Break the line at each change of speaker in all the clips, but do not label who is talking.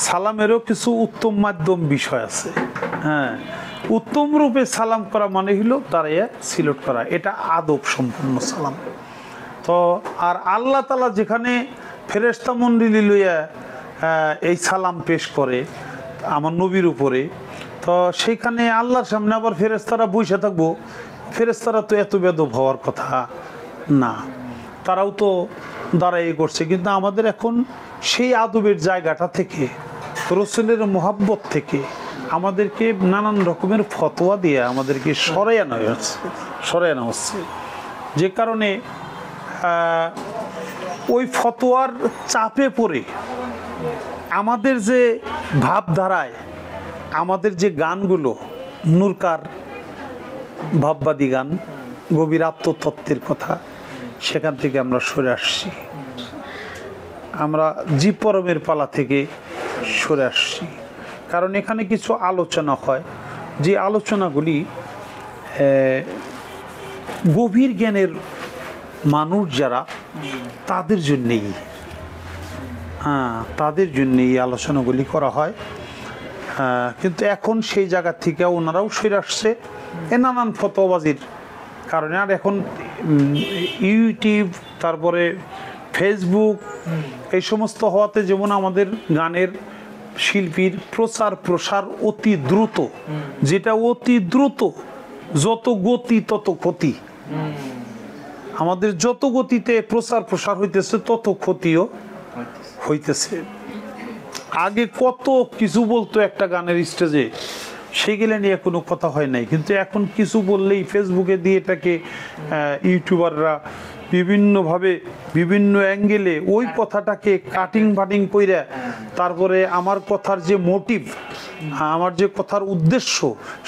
সালামেরও কিছু উত্তম মাধ্যম বিষয় আছে। হ্যাঁ, উত্তম রূপে সালাম করা মানে হলো দাঁড়িয়ে সিলট করা, এটা আদব সম্পূর্ণ সালাম। তো আর আল্লাহ তাআলা যেখানে ফেরেশতা মণ্ডলী লইয়া এই সালাম পেশ করে আমার নবীর উপরে, তো সেইখানে আল্লাহর সামনে আবার ফেরেশতারা বসে থাকবো। ফেরেশতারা তো এত বেদব হওয়ার কথা না, তারাও তো দাঁড়াই করছে। কিন্তু আমাদের এখন সেই আদবের জায়গাটা থেকে, রসুলের মোহাব্বত থেকে আমাদেরকে নানান রকমের ফতোয়া দিয়ে আমাদেরকে সরাই আনা হচ্ছে, যে কারণে ওই ফতোয়ার চাপে পড়ে আমাদের যে ভাবধারায় আমাদের যে গানগুলো নূরকার ভাববাদী গান, গভীর আত্মতত্ত্বের কথা, সেখান থেকে আমরা সরে আসছি। আমরা জীব পরমের পালা থেকে সরে আসছি, কারণ এখানে কিছু আলোচনা হয়, যে আলোচনাগুলি গভীর জ্ঞানের মানুষ যারা, তাদের জন্যেই, তাদের জন্যেই এই আলোচনাগুলি করা হয়। কিন্তু এখন সেই জায়গা থেকে ওনারাও সরে আসছে নানান ফতোয়াবাজির কারণে। আর এখন ইউটিউব, তারপরে ফেসবুক, এই সমস্ত হওয়াতে যেমন আমাদের গানের শিল্পীর প্রচার প্রসার অতি দ্রুত, যেটা অতি দ্রুত, যত গতি তত ক্ষতি। আমাদের যত গতিতে প্রচার প্রসার হইতেছে তত ক্ষতিও হইতেছে। আগে কত কিছু বলতো একটা গানের স্টেজে, সেগুলো নিয়ে কোনো কথা হয় নাই, কিন্তু এখন কিছু বললেই ফেসবুকে দিয়ে এটাকে ইউটিউবাররা বিভিন্নভাবে বিভিন্ন অ্যাঙ্গেলে ওই কথাটাকে কাটিং বাটিং কইরা, তারপরে আমার কথার যে মোটিভ, আমার যে কথার উদ্দেশ্য,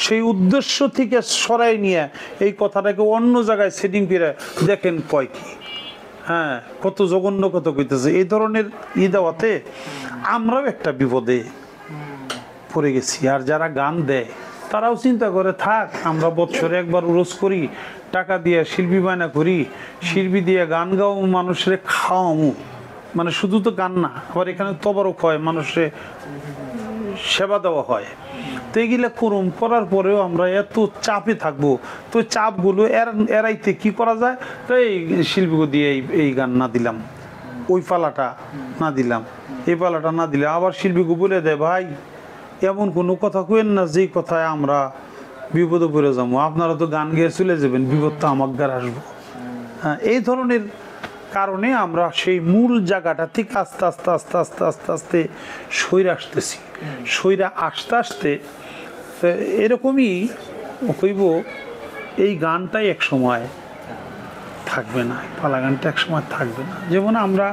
সেই উদ্দেশ্য থেকে সরাই নিয়ে এই কথাটাকে অন্য জায়গায় সেটিং করে দেখেন কয় কি। হ্যাঁ, কত জঘন্য কত কইতেছে। এই ধরনের দেওয়াতে আমরাও একটা বিপদে পড়ে গেছি। আর যারা গান দেয় তারাও চিন্তা করে, থাক আমরা বছরে একবার উরস করি, টাকা দিয়ে শিল্পী বায়না করি, শিল্পী দিয়ে গান গাও, মানুষের খাওয়ামু, মানে শুধু তো গান না, আবার এখানে তবারক হয়, মানুষের সেবা দেওয়া হয়। তো এগুলা করুম, করার পরেও আমরা এত চাপে থাকবো, তো চাপগুলো এড়াইতে কি করা যায়? তো এই শিল্পীকে দিয়ে এই গান না দিলাম, ওই পালাটা না দিলাম, এই পালাটা না দিলাম। আবার শিল্পীকে বলে দেয়, ভাই এমন কোনো কথা কইেন না যেই কথায় আমরা বিপদে পড়ে যাবো, আপনারা তো গান গেয়ে চলে যাবেন, বিপদ তো আমার গার আসবো। হ্যাঁ, এই ধরনের কারণে আমরা সেই মূল জায়গাটা থেকে আস্তে আস্তে আস্তে আস্তে আস্তে আস্তে সইরে আসতেছি। সইরা আস্তে আস্তে এরকমই কইব, এই গানটাই এক সময় থাকবে না, পালা গানটা এক সময় থাকবে না। যেমন আমরা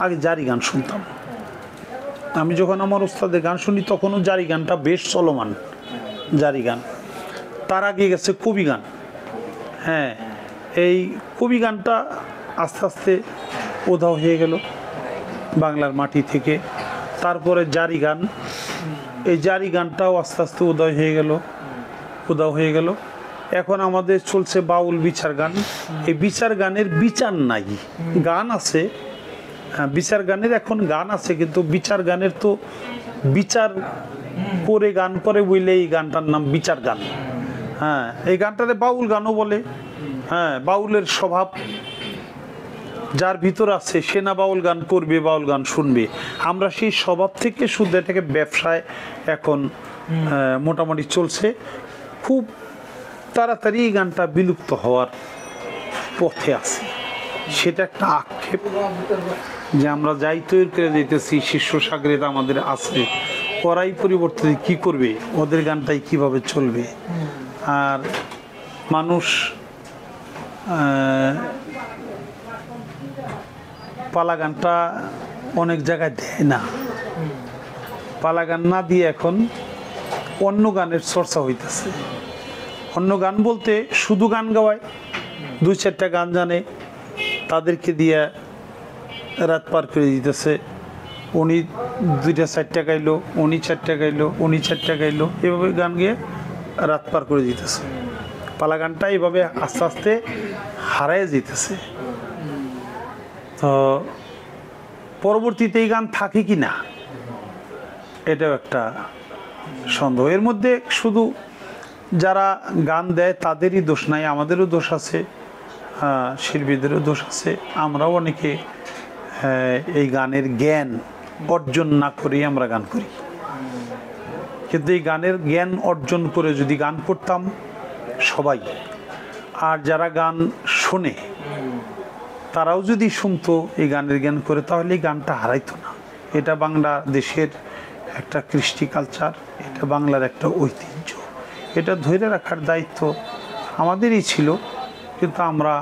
আগে জারি গান শুনতাম, আমি যখন আমার ওস্তাদের গান শুনি তখনও জারি গানটা বেশ চলমান, জারি গান। তার আগে গেছে কবি গান। হ্যাঁ, এই কবি গানটা আস্তে আস্তে উধাও হয়ে গেল বাংলার মাটি থেকে। তারপরে জারি গান, এই জারি গানটাও আস্তে আস্তে উধাও হয়ে গেল। এখন আমাদের চলছে বাউল বিচার গান। এই বিচার গানের বিচার নাই, গান আছে, হ্যাঁ বিচার গানের এখন গান আছে, কিন্তু বিচার গানের তো বিচার করে গান করে বইলে এই গানটার নাম বিচার গান। হ্যাঁ, এই গানটাতে বাউল গানও বলে। হ্যাঁ, বাউলের স্বভাব যার ভিতর আছে সে না বাউল গান করবে, বাউল গান শুনবে। আমরা সেই স্বভাব থেকে শুদ্ধ এটাকে ব্যবসায় এখন মোটামুটি চলছে। খুব তাড়াতাড়ি এই গানটা বিলুপ্ত হওয়ার পথে আছে, সেটা একটা আক্ষেপ যে আমরা যাই তৈরি করে দিতেছি, শিষ্য সাগরেদ আমাদের আছে, ওরাই পরিবর্তন কি করবে, ওদের গানটাই কিভাবে চলবে। আর মানুষ পালা গানটা অনেক জায়গায় দেয় না, পালা গান না দিয়ে এখন অন্য গানের চর্চা হইতেছে। অন্য গান বলতে শুধু গান গাওয়ায়, 2-4টা গান জানে তাদেরকে দিয়ে রাত পার করে দিতেছে। উনি 2টা-4টা গাইলো, উনি 4টা গাইলো, উনি 4টা গাইলো, এভাবে গান গিয়ে রাত পার করে দিতেছে। পালা গানটা এইভাবে আস্তে আস্তে হারায় যেতেছে। তো পরবর্তীতে এই গান থাকে কি না, এটাও একটা সন্দেহ। এর মধ্যে শুধু যারা গান দেয় তাদেরই দোষ নাই, আমাদেরও দোষ আছে, শিল্পীদেরও দোষ আছে। আমরাও অনেকে এই গানের জ্ঞান অর্জন না করেই আমরা গান করি। কিন্তু এই গানের জ্ঞান অর্জন করে যদি গান করতাম সবাই, আর যারা গান শোনে তারাও যদি শুনতো এই গানের জ্ঞান করে, তাহলে এই গানটা হারাইতো না। এটা বাংলাদেশের একটা কৃষ্টি কালচার, এটা বাংলার একটা ঐতিহ্য, এটা ধরে রাখার দায়িত্ব আমাদেরই ছিল। কিন্তু আমরা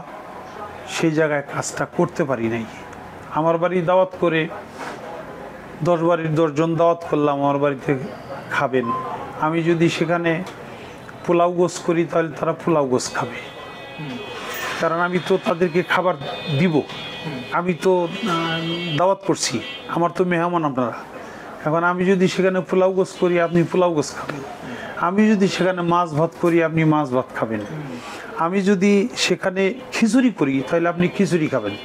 সেই জায়গায় কাজটা করতে পারি নাই। আমার বাড়ি দাওয়াত করে 10 বাড়ির 10 জন দাওয়াত করলাম আমার বাড়িতে খাবেন, আমি যদি সেখানে পোলাও গোস করি তাহলে তারা পোলাও গোস খাবে, কারণ আমি তো তাদেরকে খাবার দিব, আমি তো দাওয়াত করছি, আমার তো মেহমান আপনারা। এখন আমি যদি সেখানে পোলাও গোস করি আপনি পোলাও গোস খাবেন, আমি যদি সেখানে মাছ ভাত করি আপনি মাছ ভাত খাবেন, আমি যদি সেখানে খিচুড়ি করি তাহলে আপনি খিচুড়ি খাবেন।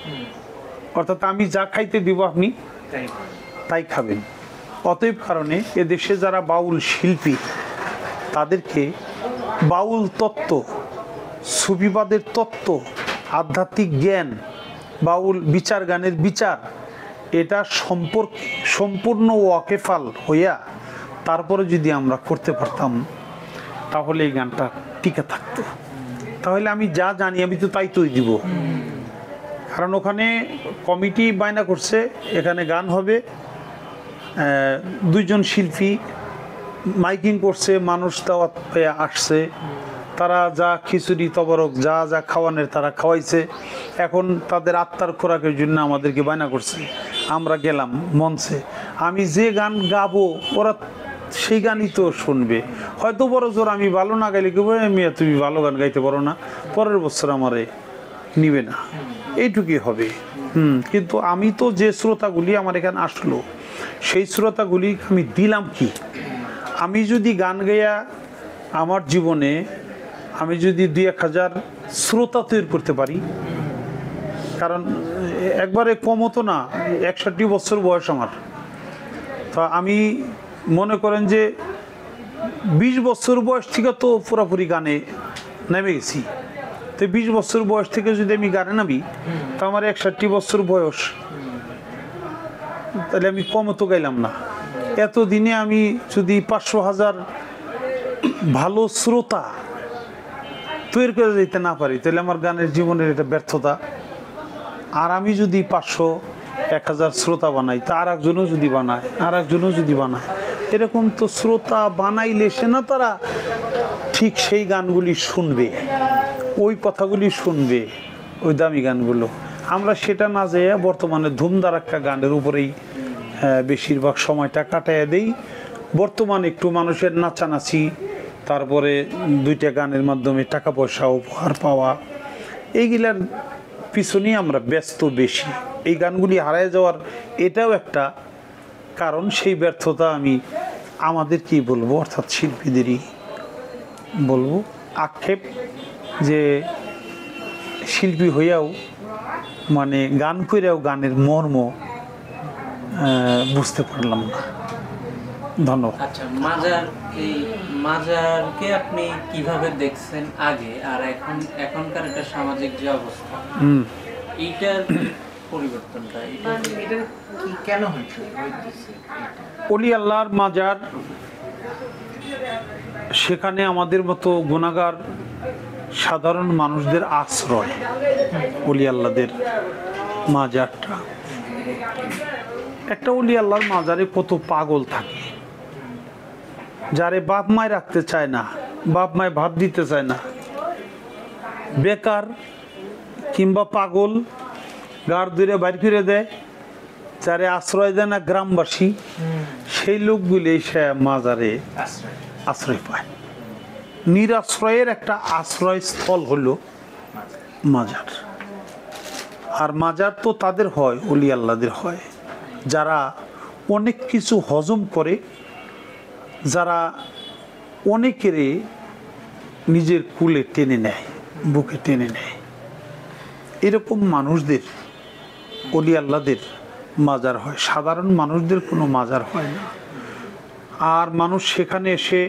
অর্থাৎ আমি যা খাইতে দিব আপনি তাই খাবেন। অতএব কারণে এদেশে যারা বাউল শিল্পী তাদেরকে বাউল তত্ত্ব, সুফিবাদের তত্ত্ব, আধ্যাত্মিক জ্ঞান, বাউল বিচার, গানের বিচার, এটা সম্পর্কে সম্পূর্ণ ওয়াকেফাল হইয়া তারপরে যদি আমরা করতে পারতাম তাহলে এই গানটা টিকে থাকতো। তাহলে আমি যা জানি আমি তো তাই তৈরি দিব। কারণ ওখানে কমিটি বায়না করছে এখানে গান হবে, 2 জন শিল্পী মাইকিং করছে, মানুষ দাওয়াত পেয়ে আসছে, তারা যা খিচুড়ি তবরক যা যা খাওয়ানোর তারা খাওয়াইছে। এখন তাদের আত্মার খোরাকের জন্য আমাদেরকে বায়না করছে, আমরা গেলাম মঞ্চে, আমি যে গান গাবো ওরা সেই গানই তো শুনবে। হয়তো বড় জোর আমি ভালো না গাইলে কেউ মেয়ে তুমি ভালো গান গাইতে পারো না, পরের বছর আমারে নিবে না, এইটুকুই হবে। কিন্তু আমি তো যে শ্রোতাগুলি আমার এখানে আসলো সেই শ্রোতাগুলি আমি দিলাম কি? আমি যদি গান গাইয়া আমার জীবনে আমি যদি 2-1000 শ্রোতা তৈরি করতে পারি, কারণ একবারে কমও তো না, 61 বছর বয়স আমার, তা আমি মনে করেন যে 20 বছর বয়স থেকে তো পুরোপুরি গানে নেমে গেছি। তো 20 বছর বয়স থেকে যদি আমি গানে নামি তো আমার 61 বছর বয়স, তাহলে আমি কমও তো গাইলাম না। এতদিনে আমি যদি 500,000 ভালো শ্রোতা তৈরি করে দিতে না পারি তাহলে আমার গানের জীবনের এটা ব্যর্থতা। আর আমি যদি 500-1000 শ্রোতা বানাই, তা আর একজনও যদি বানায়, আর একজনও যদি বানায়, এরকম তো শ্রোতা বানাইলে সে না তারা ঠিক সেই গানগুলি শুনবে, ওই কথাগুলি শুনবে, ওই দামি গানগুলো। আমরা সেটা না যেয়ে বর্তমানে ধুমধারাক্কা গানের উপরেই বেশিরভাগ সময়টা কাটাইয়া দেই। বর্তমানে একটু মানুষের নাচানাচি, তারপরে 2টা গানের মাধ্যমে টাকা পয়সা উপহার পাওয়া, এইগুলার পিছনেই আমরা ব্যস্ত বেশি। এই গানগুলি হারায় যাওয়ার এটাও একটা কারণ। সেই ব্যর্থতা আমি আমাদেরকেই বলবো, অর্থাৎ শিল্পীদেরই বলবো। আক্ষেপ যে শিল্পী হইয়াও মানে গান কইরাও গানের মর্ম বুঝতে পারলাম না। ধন্যবাদ।
আচ্ছা, এই মাজারকে আপনি কিভাবে দেখছেন আগে আর এখনকার একটা সামাজিক যে অবস্থা, এইটার পরিবর্তনটা এটা কি কেন হইছে?
ওলি আল্লাহর মাজার, সেখানে আমাদের মতো গুনাহগার সাধারণ মানুষদের আশ্রয়। ওলি আল্লাহদের মাজারটা, একটা ওলি আল্লাহর মাজারে কত পাগল থাকে, যারে বাপ মায় রাখতে চায় না, বাপ মায় ভাত দিতে চায় না, বেকার কিংবা পাগল গার দূরে বাইর করে দেয়, যারে আশ্রয় দেয় না গ্রামবাসী, সেই লোকগুলি সে মাজারে আশ্রয় পায়। নিরাশ্রয়ের একটা আশ্রয়স্থল হলো মাজার। আর মাজার তো তাদের হয়, ওলি আল্লাহদের হয়, যারা অনেক কিছু হজম করে, যারা অনেকেরে নিজের কুলে টেনে নেয়, বুকে টেনে নেয়। এরকম মানুষদের, ওলি আল্লাহদের মাজার হয়, সাধারণ মানুষদের কোনো মাজার হয় না। আর মানুষ সেখানে এসে,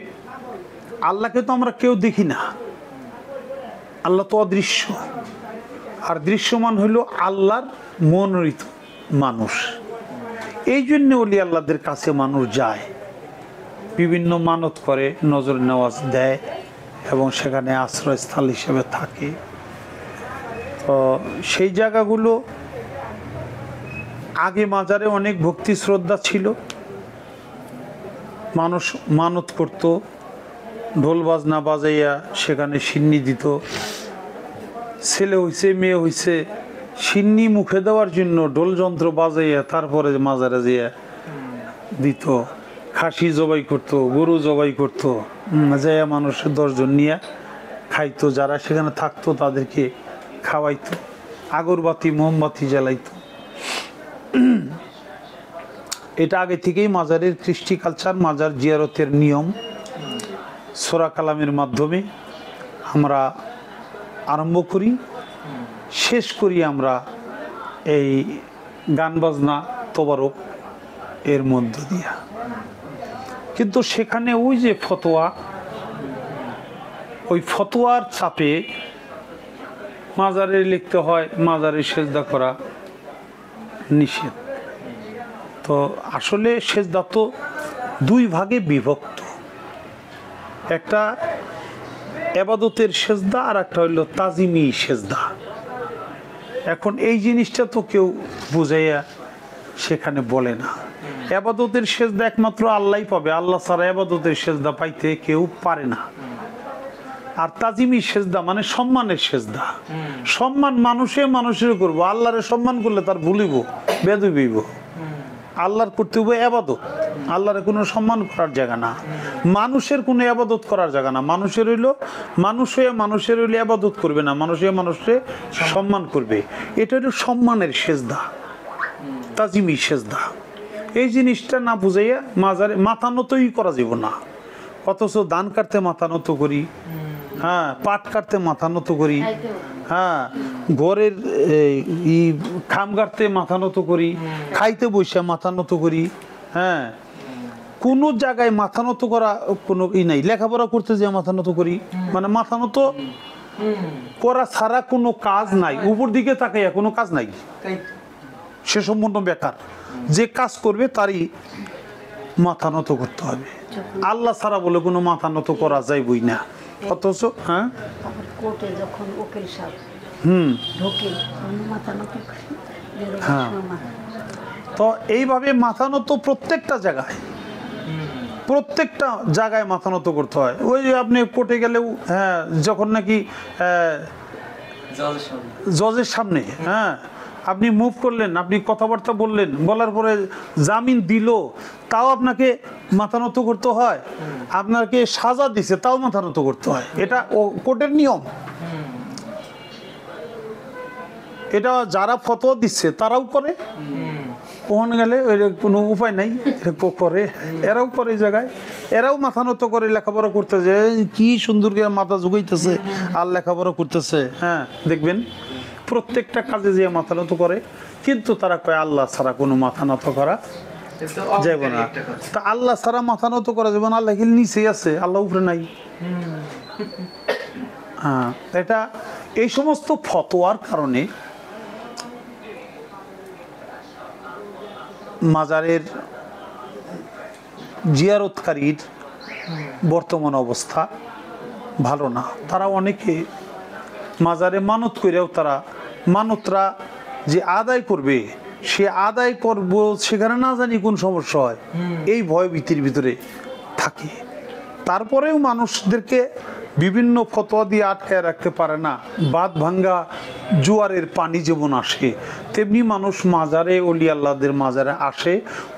আল্লাহকে তো আমরা কেউ দেখি না, আল্লাহ তো অদৃশ্য, আর দৃশ্যমান হইল আল্লাহর মনোনীত মানুষ। এই জন্য ওলি আল্লাহদের কাছে মানুষ যায়, বিভিন্ন মানত করে, নজর নেওয়াজ দেয় এবং সেখানে আশ্রয়স্থল হিসেবে থাকে। তো সেই জায়গাগুলো আগে মাজারে অনেক ভক্তি শ্রদ্ধা ছিল, মানুষ মানত করত, ঢোল বাজনা বাজাইয়া সেখানে সিন্নি দিত। ছেলে হইছে মেয়ে হইছে, সিন্নি মুখে দেওয়ার জন্য ঢোল যন্ত্র বাজাইয়া তারপরে মাজারে যেয়ে দিত। খাসি জবাই করতো, গরু জবাই করতো, যাইয়া মানুষের 10 জন নিয়ে খাইতো, যারা সেখানে থাকতো তাদেরকে খাওয়াইতো, আগরবাতি মোমবাতি জ্বালাইতো। এটা আগে থেকেই মাজারের কৃষ্টি কালচার, মাজার জিয়ারতের নিয়ম। সূরা কালামের মাধ্যমে আমরা আরম্ভ করি, শেষ করি আমরা এই গান বাজনা তোবারক এর মধ্য দিয়া। কিন্তু সেখানে ওই যে ফতোয়া, ওই ফতোয়ার চাপে মাজারে লিখতে হয় মাজারে সেজদা করা নিষেধ। তো আসলে সেজদা তো 2 ভাগে বিভক্ত, একটা ইবাদতের সেজদা আর একটা হইল তাজিমি সেজদা। এখন এই জিনিসটা তো কেউ বুঝাইয়া সেখানে বলে না। ইবাদতের সেজদা একমাত্র আল্লাহই পাবে, আল্লাহ ছাড়া ইবাদতের সেজদা পাইতে কেউ পারে না। আর তাজিমি সেজদা মানে সম্মানের সেজদা, সম্মান মানুষের করবো। আল্লাহরে সম্মান করলে তার ভুলিব, বেদবিব। আল্লাহর করতে হবে ইবাদত, আল্লাহরে কোনো সম্মান করার জায়গা না, মানুষের কোনো ইবাদত করার জায়গা না। মানুষের হইল মানুষের হইলে ইবাদত করবে না, মানুষের সম্মান করবে। এটা হইল সম্মানের সেজদা, তাজিমি সেজদা। এই জিনিসটা না বুঝাইয়া মাজারে মাথা নতই করা যাব না। অথচ ধান কাটতে মাথা নত করি, হ্যাঁ, পাট কাটতে মাথা নত করি, হ্যাঁ, ঘরের খাম কাটতে মাথা নত করি, খাইতে বসে মাথা নত করি, হ্যাঁ, কোনো জায়গায় মাথা নত করা কোনো নাই। লেখাপড়া করতে যে মাথা নত করি, মানে মাথা নত করা ছাড়া কোনো কাজ নাই। উপর দিকে তাকাইয়া কোনো কাজ নাই, সে সম্পূর্ণ বেকার। যে কাজ করবে তারই মাথা নত করতে হবে, আল্লাহ ছাড়া বলে কোনো মাথা নত করা যাইবই না। অথচ হ্যাঁ,
কোর্টে যখন উকিল সাহেব ঢোকে মাথা নত করে,
হ্যাঁ, তো এইভাবে মাথা নত প্রত্যেকটা জায়গায় মাথা নত করতে হয়। ওই যে আপনি কোর্টে গেলেও, হ্যাঁ, যখন নাকি জজের সামনে, হ্যাঁ, আপনি মুভ করলেন, আপনি কথাবার্তা বললেন, বলার পরে জামিন দিল, তাও আপনাকে মাথা নত করতে হয়। আপনাকে সাজা দিছে, তাও মাথা নত করতে হয়। এটা কোর্টের নিয়ম। এটা যারা ফতোয়া দিচ্ছে তারাও করে, ওখানে গেলে কোনো উপায় নাই, করে, এরাও করে জায়গায়, এরাও মাথা নত করে লেখাপড়া করতেছে। কি সুন্দর করে মাথা ঝুঁকাইতেছে আর লেখাপড়া করতেছে, হ্যাঁ, দেখবেন প্রত্যেকটা কাজে যে মাথা নত করে। কিন্তু তারা কয় আল্লাহ ছাড়া কোনো মাথা নত করা যাবে না। তা আল্লাহ ছাড়া মাথা নত করা যাবে না? আল্লাহ কি নিচে আছে, আল্লাহ উপরে নাই? হ্যাঁ, এটা এই সমস্ত ফতোয়ার কারণে মাজারের জিয়ারতকারীর বর্তমান অবস্থা ভালো না। তারা অনেকে মাজারে মানত করেও তারা মানতরা যে আদায় করবে, সে আদায় করব সেখানে না জানি কোন সমস্যা হয়, এই ভয় ভীতির ভিতরে থাকে। তারপরেও মানুষদেরকে বিভিন্ন ফতোয়া দিয়ে আটকায় রাখতে পারে না। বাঁধ ভাঙ্গা জোয়ারের পানি যেমন আসে, তেমনি মানুষ মাজারে, অলি আল্লাহদের মাজারে আসে।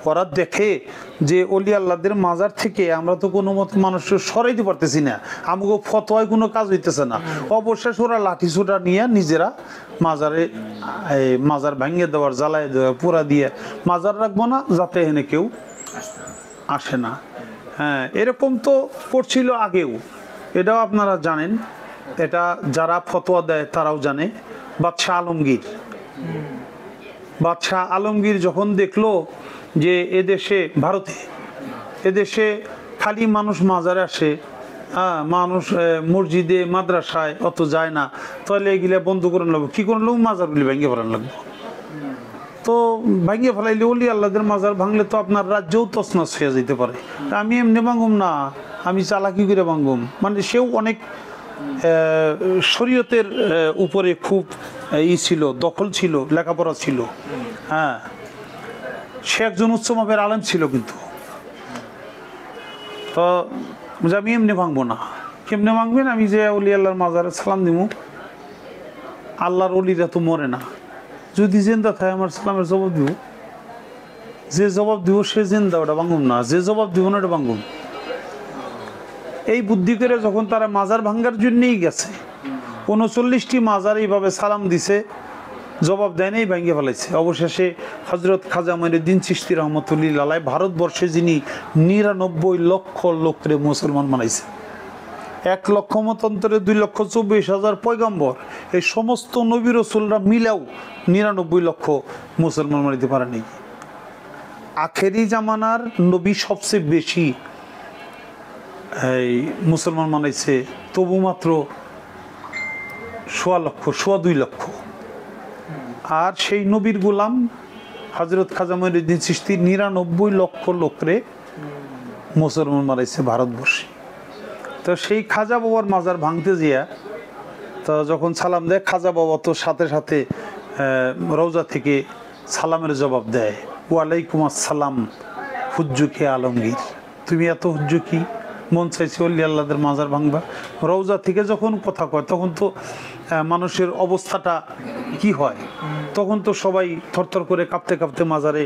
ওরা দেখে যে অলি আল্লাহদের মাজার থেকে আমরা তো কোনো মতো মানুষকে সরাইতে পারতেছি না, আমাকে ফতোয়ায় কোনো কাজ হইতেছে না। অবশেষ ওরা লাঠি ছোটা নিয়ে নিজেরা মাজারে, মাজার ভাঙিয়ে দেওয়ার, জ্বালাই দেওয়ার, পুরা দিয়ে মাজার রাখবো না, যাতে এনে কেউ আসে না। হ্যাঁ, এরকম তো করছিল আগেও, এটাও আপনারা জানেন। এটা যারা ফতোয়া দেয় তারাও জানে। বাদশাহ আলমগীর যখন দেখলো যে এদেশে, ভারতে এদেশে খালি মানুষ মাজারে আসে, হ্যাঁ, মানুষ মসজিদে মাদ্রাসায় অত যায় না, তাহলে এগুলা বন্ধ করে লাগবো। কি করে লাগবো? মাজারগুলি ভেঙে ফেলান লাগবো। তো ভাঙিয়ে ফেলাইলে ওলি আল্লাহদের মাজার ভাঙলে তো আপনার রাজ্যও তছনছ হয়ে যেতে পারে। আমি এমনি ভাঙুম না, আমি চালাকি করে ভাঙুম। মানে সেও অনেক শরীয়তের উপরে খুব ছিল, দখল ছিল, লেখাপড়া ছিল। হ্যাঁ, সে একজন উচ্চ মাপের আলেম ছিল। কিন্তু তো আমি এমনি ভাঙবো না। কেমনে ভাঙবেন? আমি যে অলি আল্লাহর মাজারে সালাম দিব, আল্লাহর অলিরা তো মরে না, যদি জিন্দা থাকে আমার সালামের জবাব দিব। যে জবাব দিব সে জিন্দা, ওটা ভাঙুম না। যে জবাব দিব না ওটা ভাঙুম। এই বুদ্ধি করে যখন তারা মাজার ভাঙ্গার জন্যই গেছে, 39টি মাজার এইভাবে সালাম দিছে, জবাব দেয় নাই, ভেঙে ফেলাইছে। অবশেষে হজরত খাজা মঈনুদ্দিন চিশতি রহমতুল্লাহ আলাইহি ভারতবর্ষে যিনি 99 লক্ষ লোকরে মুসলমান বানাইছে, 1 লক্ষ মতান্তরে 2,24,000 পয়গম্বর, এই সমস্ত নবী রাসূলরা মিলেও 99 লক্ষ মুসলমান বানাইতে পারেনি। আখেরি জামানার নবী সবচেয়ে বেশি এই মুসলমান বানাইছে, তবু মাত্র 2.25 লক্ষ। আর সেই নবীর গোলাম হযরত খাজা মঈনুদ্দিন চিশতি 99 লক্ষ লোকরে মুসলমান বানাইছে ভারতবর্ষে। তো সেই খাজা বাবার মাজার ভাঙতে গিয়া তো যখন সালাম দেয়, খাজা বাবা তো সাথে সাথে রওজা থেকে সালামের জবাব দেয়, ওয়ালাইকুম আসসালাম হুজ্জুকে আলমগীর। তুমি এত হুজ্জু কি? মন চাইছে অলি আল্লাহদের মাজার ভাঙবা। রওজা থেকে যখন কথা কয় তখন তো মানুষের অবস্থাটা কি হয়, তখন তো সবাই থরথর করে কাঁপতে কাঁপতে মাজারে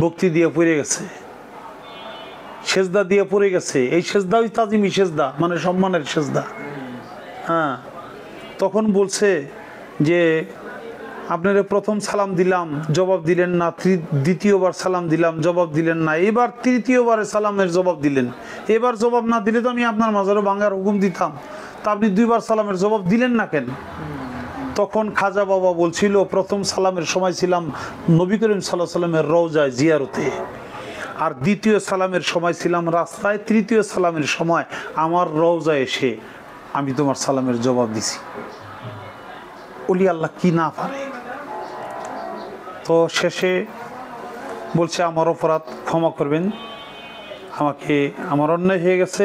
ভক্তি দিয়ে পড়ে গেছে, সেজদা দিয়ে পড়ে গেছে। এই সেজদা ওই তাজিমি সেজদা, মানে সম্মানের সেজদা। হ্যাঁ, তখন বলছে যে আপনারা প্রথম সালাম দিলাম, জবাব দিলেন না, দ্বিতীয়বার সালাম দিলাম, জবাব দিলেন না, এবার তৃতীয়বারে সালামের জবাব দিলেন। এবার জবাব না দিলে তো আমি আপনার মাজারও ভাঙার হুকুম দিতাম, তা আপনি 2বার সালামের জবাব দিলেন না কেন? তখন খাজা বাবা বলছিল, প্রথম সালামের সময় ছিলাম নবী করিম সাল্লাল্লাহু আলাইহি ওয়াসাল্লামের রওজায় জিয়ারতে, আর দ্বিতীয় সালামের সময় ছিলাম রাস্তায়, তৃতীয় সালামের সময় আমার রওজায় এসে আমি তোমার সালামের জবাব দিছি। ওলি আল্লাহ কি না পারে। তো শেষে বলছে, আমার অপরাধ ক্ষমা করবেন, আমাকে আমার অন্যায় হয়ে গেছে,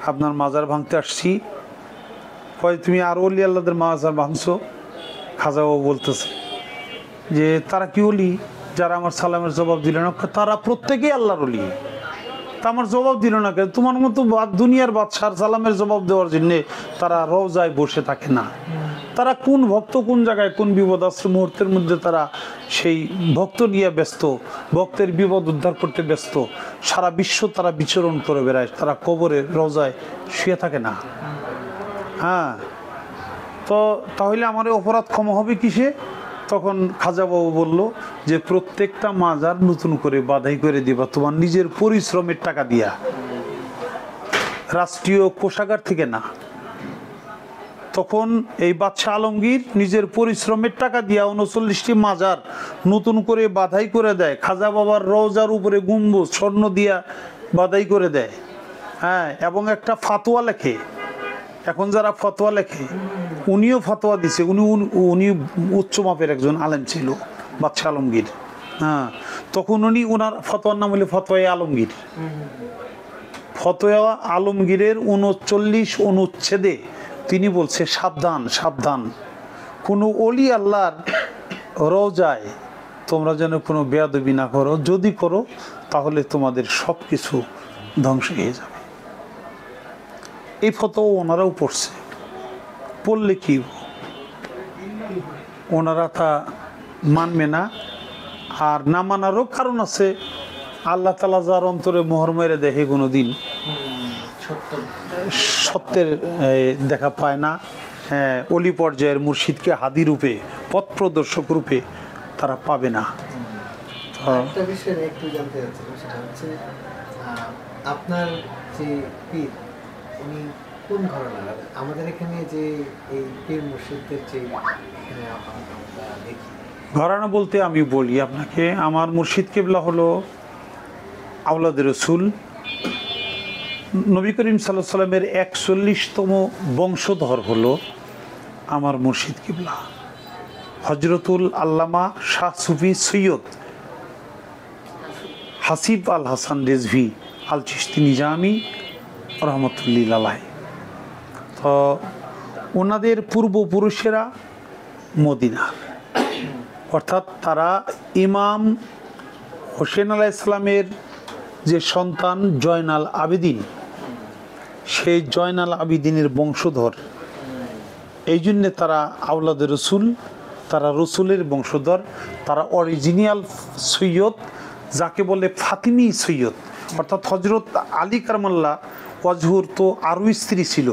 আপনার মাজার ভাঙতে আসছি। কয় তুমি আর অলি আল্লাহদের মাজার ভাঙছো? খাজাও বলতেছে যে তারা কি অলি যারা আমার সালামের জবাব দিল না? তারা প্রত্যেকেই আল্লাহর অলি। তা আমার জবাব দিল না কেন? তোমার মতো দুনিয়ার বাদশার সালামের জবাব দেওয়ার জন্যে তারা রওজায় বসে থাকে না। তারা কোন ভক্ত কোন জায়গায় কোন বিপদ আসছে মুহূর্তের মধ্যে তারা সেই ভক্ত নিয়ে ব্যস্ত, ভক্তের বিপদ উদ্ধার করতে ব্যস্ত। সারা বিশ্ব তারা বিচরণ করে বেড়ায়, তারা কবরের রওজায় শুয়ে থাকে না। হ্যাঁ, তো তাহলে আমার অপরাধ ক্ষমা হবে কিসে? তখন খাজা বাবু বলল যে প্রত্যেকটা মাজার নতুন করে বাধাই করে দিবা তোমার নিজের পরিশ্রমের টাকা দিয়া, রাষ্ট্রীয় কোষাগার থেকে না। তখন এই বাদশাহ আলমগীর নিজের পরিশ্রমের টাকা দিয়া 39টি মাজার নতুন করে বাধাই করে দেয়। খাজা বাবার রওজার উপরে গুম্বুজ স্বর্ণ দিয়া বাধাই করে দেয়। হ্যাঁ, এবং একটা ফাতোয়া লেখে। এখন যারা ফতোয়া লেখে, উনিও ফতোয়া দিছে, উনি উচ্চ মাপের একজন আলেম ছিল বাদশাহ আলমগীর। হ্যাঁ, তখন ওনার ফতোয়ার নাম হলো ফতোয়া আলমগীর। ফতোয়া আলমগীরের 39 অনুচ্ছেদে তিনি বলছে, সাবধান সাবধান, কোনো অলি আল্লাহর রওজায় তোমরা যেন কোনো বেয়াদবি না করো, যদি করো তাহলে তোমাদের সব কিছু ধ্বংস হয়ে যাবে। এই ফতোয়া ওনারাও পড়ছে, পড়লে কি ওনারা তা মানবে না। আর না মানারও কারণ আছে, আল্লাহ তাআলা যার অন্তরে মোহর মেরে দেখে কোনো দিন সত্যের দেখা পায় না। অলি পর্যায়ের মুর্শিদকে হাদি রূপে, পথ প্রদর্শক রূপে তারা পাবে না।
একটা বিষয় একটু জানতে চাচ্ছিলাম, সেটা হচ্ছে আপনার যে পীর উনি কোন ঘরানার? আমাদের এখানে যে এই পীর মুর্শিদদের যে এখানে আমরা দেখি,
ঘরানা বলতে আমি বলি আপনাকে, আমার মুর্শিদ কিবলা হলো আওলাদে রসুল নবী করিম সাল্লাল্লাহু আলাইহি সাল্লামের 41তম বংশধর হলো আমার মুর্শিদ কিবলা হযরতুল আল্লামা শাহ সুফি সৈয়দ হাসিব আল হাসান রেজভি আল চিশতি নিজামি রহমতুল্লাহ আলাইহি। তো ওনাদের পূর্বপুরুষেরা মদিনার, অর্থাৎ তারা ইমাম হোসেন আলাইহিস সালামের যে সন্তান জয়নাল আবেদিন, সেই জয়নাল আবেদিনের বংশধর। এই জন্যে তারা আওলাদে রসুল, তারা রসুলের বংশধর, তারা অরিজিনাল সৈয়দ, যাকে বলে ফাতিমি সৈয়দ। অর্থাৎ হজরত আলী কারমাল্লাহ ওয়াজহুর তো আরও স্ত্রী ছিল,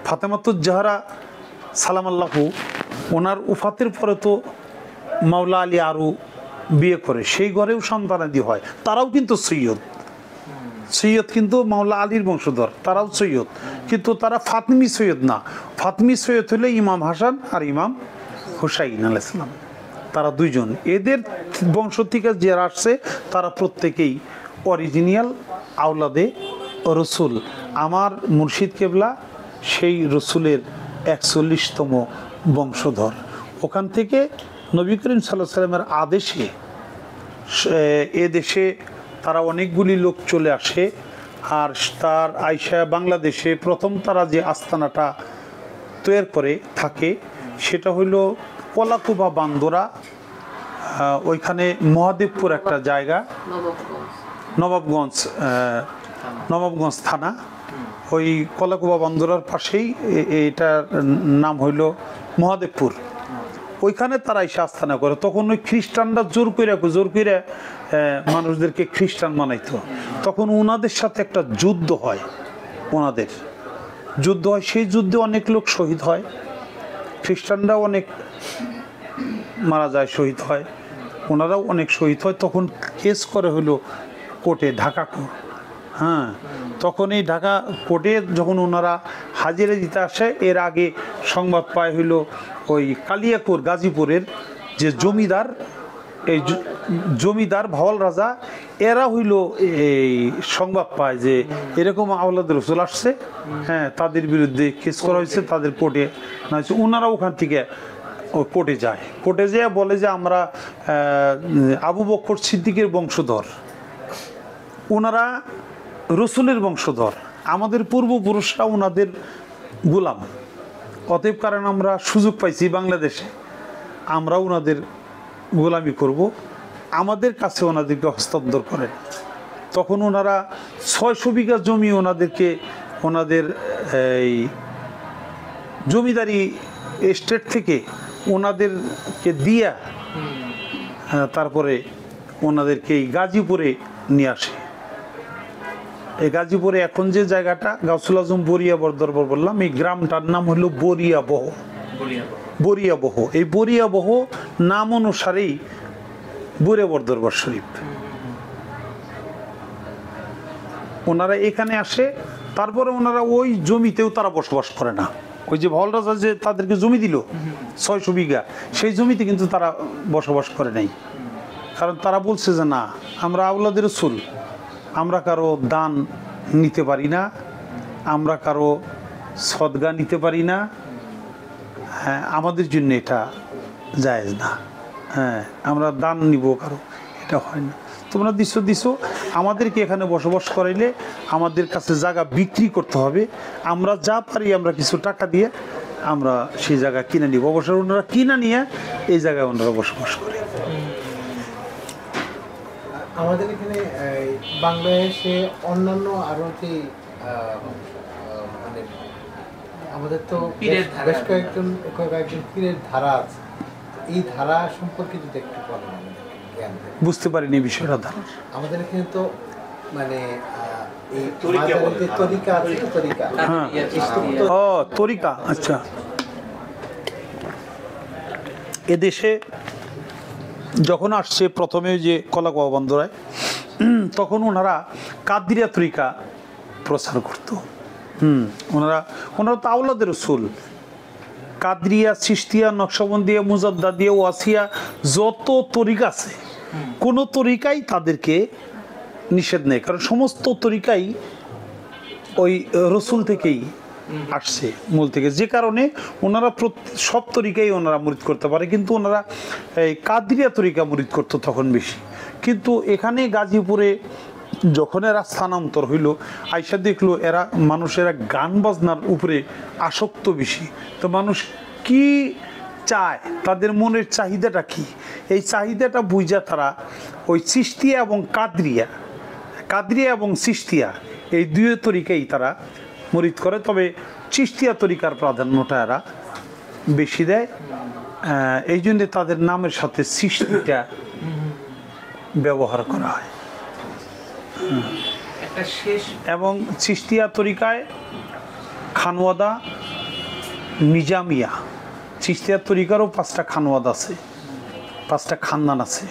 ফাতেমাতুজ জাহরা সালাম আল্লাহু, ওনার উফাতের পরে তো মাওলা আলী আরও বিয়ে করে, সেই ঘরেও সন্তানাদি হয়, তারাও কিন্তু সৈয়দ। সৈয়দ কিন্তু মাওলা আলীর বংশধর, তারাও সৈয়দ, কিন্তু তারা ফাতিমি সৈয়দ না। ফাতিমি সৈয়দ হলে ইমাম হাসান আর ইমাম হুসাইন আলাইহিস সালাম, তারা দুইজন। এদের বংশ থেকে যারা আসছে তারা প্রত্যেকেই অরিজিনাল আওলাদে রসুল। আমার মুর্শিদ কেবলা সেই রসুলের 41তম বংশধর। ওখান থেকে নবী করিম সাল্লাল্লাহু আলাইহি সাল্লামের আদেশে এ দেশে তারা অনেকগুলি লোক চলে আসে। আর তার আইসা বাংলাদেশে প্রথম তারা যে আস্তানাটা তৈরি করে থাকে সেটা হইল কলাকুবা বান্দরা, ওইখানে মহাদেবপুর একটা জায়গা, নবাবগঞ্জ থানা, ওই কলাকুবা বান্দরার পাশেই এটার নাম হইল মহাদেবপুর। ওইখানে তারা এসে আস্তানা করে। তখন ওই খ্রিস্টানরা জোর করে মানুষদেরকে খ্রিস্টান বানাইতো। তখন ওনাদের সাথে একটা যুদ্ধ হয়, সেই যুদ্ধে অনেক লোক শহীদ হয়, খ্রিস্টানরাও অনেক মারা যায়, শহীদ হয়, ওনারাও অনেক শহীদ হয়। তখন কেস করে হলো কোর্টে, ঢাকা কোর্ট। হ্যাঁ, তখন এই ঢাকা কোর্টে যখন ওনারা হাজিরা দিতে আসে, এর আগে সংবাদ পায় হইল ওই কালিয়াকোর গাজীপুরের যে জমিদার, এই জমিদার ভাওয়াল রাজা, এরা হইল এই সংবাদ পায় যে এরকম আওলাদ রসুল আসছে, হ্যাঁ, তাদের বিরুদ্ধে কেস করা হয়েছে, তাদের কোর্টে না হয়েছে। ওনারা ওখান থেকে কোর্টে যায়, কোর্টে যেয়ে বলে যে আমরা আবু বকর সিদ্দিকের বংশধর, ওনারা রসুলের বংশধর, আমাদের পূর্বপুরুষরা ওনাদের গোলাম, অতএব কারণ আমরা সুযোগ পাইছি বাংলাদেশে, আমরা ওনাদের গোলামি করব, আমাদের কাছে ওনাদেরকে হস্তান্তর করেন। তখন ওনারা 600 বিঘা জমি ওনাদেরকে, ওনাদের এই জমিদারি স্টেট থেকে ওনাদেরকে দিয়া তারপরে ওনাদেরকে এই গাজীপুরে নিয়ে আসে। এই গাজীপুরে এখন যে জায়গাটা গাউসুল আজম বরিয়াবহ দরবার বললাম, এই গ্রামটার নাম হলো বরিয়াবহ। এই বরিয়াবহ নাম অনুসারেই বরিয়াবহ দরবার শরীফ। ওনারা এখানে আসে, তারপরে ওনারা ওই জমিতেও তারা বসবাস করে না। ওই যে ভাওয়াল রাজা যে তাদেরকে জমি দিল 600 বিঘা, সেই জমিতে কিন্তু তারা বসবাস করে নাই। কারণ তারা বলছে যে না, আমরা আওলাদ রসুল, আমরা কারো দান নিতে পারি না, আমরা কারো সদগা নিতে পারি না, হ্যাঁ, আমাদের জন্য এটা জায়েজ না, হ্যাঁ, আমরা দান নিব কারো, এটা হয় না। তোমরা দিছো আমাদেরকে এখানে বসবাস করাইলে আমাদের কাছে জায়গা বিক্রি করতে হবে, আমরা যা পারি আমরা কিছু টাকা দিয়ে আমরা সেই জায়গা কিনে নিব। অবশ্য ওনারা কিনে নিয়ে এই জায়গায় ওনারা বসবাস করে।
আমাদের এখানে বাংলাদেশে অন্যান্য আরো যে মানে আমাদের তো বেশ কয়েকজন পীরের ধারা আছে, এই ধারা সম্পর্কে যদি একটু বলেন।
বুঝতে পারিনি বিষয়টা। ধারা
আমাদের এখানে তো মানে এই তরিকা আছে, তরিকা,
হ্যাঁ, ও তরিকা, আচ্ছা। এদেশে যখন আসছে প্রথমে যে কলাকুবা বন্দরায়, তখন ওনারা কাদরিয়া তরিকা প্রচার করত। ওনারা তো আওলাদের রসুল, কাদরিয়া, চিশতিয়া, নকশবন্দিয়া, মুজাদ্দাদিয়া, ওয়াসিয়া, যত তরিকা আছে, কোনো তরিকাই তাদেরকে নিষেধ নেই, কারণ সমস্ত তরিকাই ওই রসুল থেকেই আসছে, মূল থেকে, যে কারণে ওনারা সব তরিকাই ওনারা মুরিদ করতে পারে, কিন্তু ওনারা এই কাদরিয়া তরিকা মুরিদ করতো তখন বেশি। কিন্তু এখানে গাজীপুরে যখন এরা স্থানান্তর হইল, আইসা দেখলো এরা মানুষেরা গান বাজনার উপরে আসক্ত বেশি। তো মানুষ কি চায়, তাদের মনের চাহিদাটা কি, এই চাহিদাটা বুঝা তারা ওই চিশতিয়া এবং কাদরিয়া এবং চিশতিয়া এই দুই তরিকাই তারা মুরিদ করে। তবে চিশতিয়া তরিকার প্রাধান্যটা এরা বেশি দেয়, এই জন্য তাদের নামের সাথে চিশতিয়া ব্যবহার করা হয়।
একটা শেষ
এবং চিশতিয়া তরিকায় খানওয়াদা, নিজামিয়া, চিশতিয়া তরিকারও 5টা খানওয়াদা আছে, 5টা খানদান আছে।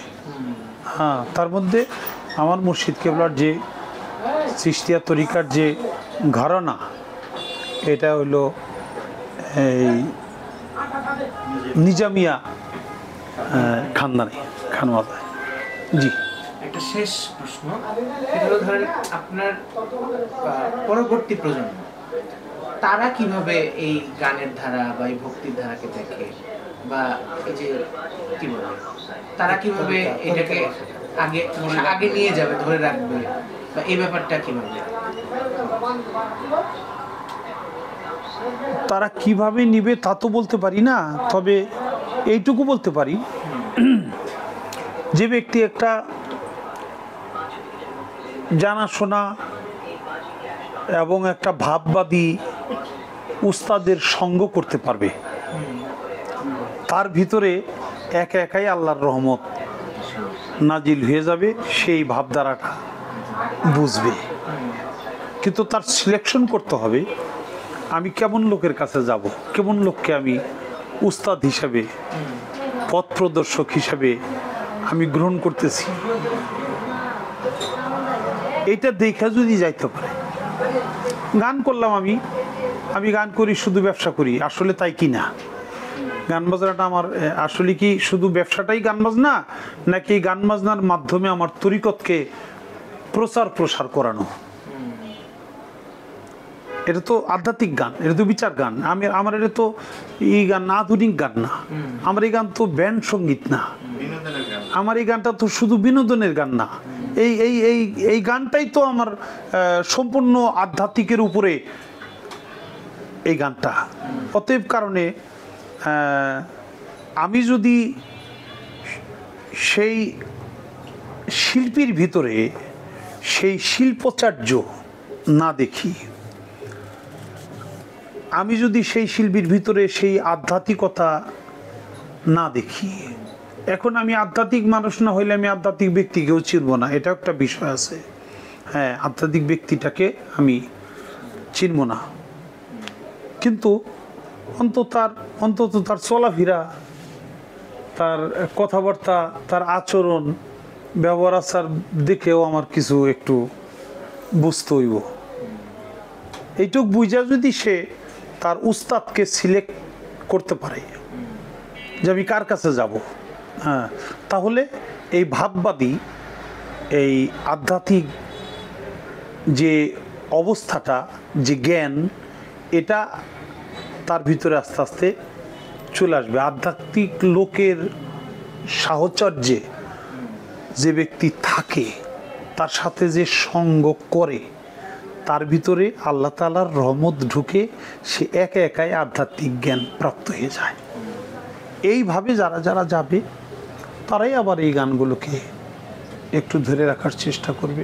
হ্যাঁ, তার মধ্যে আমার মুর্শিদ কেবলার যে চিশতিয়া তরিকার যে ঘরানা, এটা হলো এই নিজামিয়া খানদানি, খানওয়াদা। জি,
একটা শেষ প্রশ্ন, এটা হলো ধরেন আপনার পরবর্তী প্রজন্ম, তারা কিভাবে এই গানের ধারা বা এই ভক্তির ধারাকে দেখে, বা এই যে কি বলে, তারা কিভাবে এটাকে আগে আগে নিয়ে যাবে, ধরে রাখবে, বা এই ব্যাপারটা কিভাবে?
তারা কিভাবে নিবে তা তো বলতে পারি না, তবে এইটুকু বলতে পারি, যে ব্যক্তি একটা জানাশোনা এবং একটা ভাববাদী উস্তাদের সঙ্গ করতে পারবে, তার ভিতরে একা একাই আল্লাহর রহমত নাজিল হয়ে যাবে, সেই ভাবধারাটা বুঝবে। কিন্তু তার সিলেকশন করতে হবে, আমি কেমন লোকের কাছে যাব, কেমন লোককে আমি উস্তাদ হিসাবে, পথ প্রদর্শক হিসাবে আমি গ্রহণ করতেছি, এইটা দেখা যদি যাইতে পারে। গান করলাম, আমি গান করি, শুধু ব্যবসা করি, আসলে তাই কি না? গান বাজনাটা আমার আসলে কি শুধু ব্যবসাটাই গান বাজনা, নাকি গান বাজনার মাধ্যমে আমার তরিকতকে প্রসার করানো? এটা তো আধ্যাত্মিক গান, এটা তো বিচার গান। আমার এটা তো এই গান আধুনিক গান না, আমার এই গান তো ব্যান্ড সঙ্গীত না, আমার এই গানটা তো শুধু বিনোদনের গান না। এই এই এই এই গানটাই তো আমার সম্পূর্ণ আধ্যাত্মিকের উপরে এই গানটা। অতএব কারণে আমি যদি সেই শিল্পীর ভিতরে সেই শিল্পচার্য না দেখি, আমি যদি সেই শিল্পীর ভিতরে সেই আধ্যাত্মিকতা না দেখি, এখন আমি আধ্যাত্মিক মানুষ না হইলে আমি আধ্যাত্মিক ব্যক্তিকেও চিনব না, এটা একটা বিষয় আছে। হ্যাঁ, আধ্যাত্মিক ব্যক্তিটাকে আমি চিনব না, কিন্তু অন্তত তার চলাফেরা, তার কথাবার্তা, তার আচরণ, ব্যবহার আচার দেখেও আমার কিছু একটু বুঝতে হইব। এইটুক বুঝা যদি সে তার উস্তাদকে সিলেক্ট করতে পারে যে আমি কার কাছে যাব, হ্যাঁ, তাহলে এই ভাববাদী, এই আধ্যাত্মিক যে অবস্থাটা, যে জ্ঞান, এটা তার ভিতরে আস্তে আস্তে চলে আসবে। আধ্যাত্মিক লোকের সাহচর্যে যে ব্যক্তি থাকে, তার সাথে যে সঙ্গ করে, তার ভিতরে আল্লাহ তাআলার রহমত ঢুকে সে একা একাই আধ্যাত্মিক জ্ঞান প্রাপ্ত হয়ে যায়। এইভাবে যারা যাবে তারাই আবার এই গানগুলোকে একটু ধরে রাখার চেষ্টা করবে।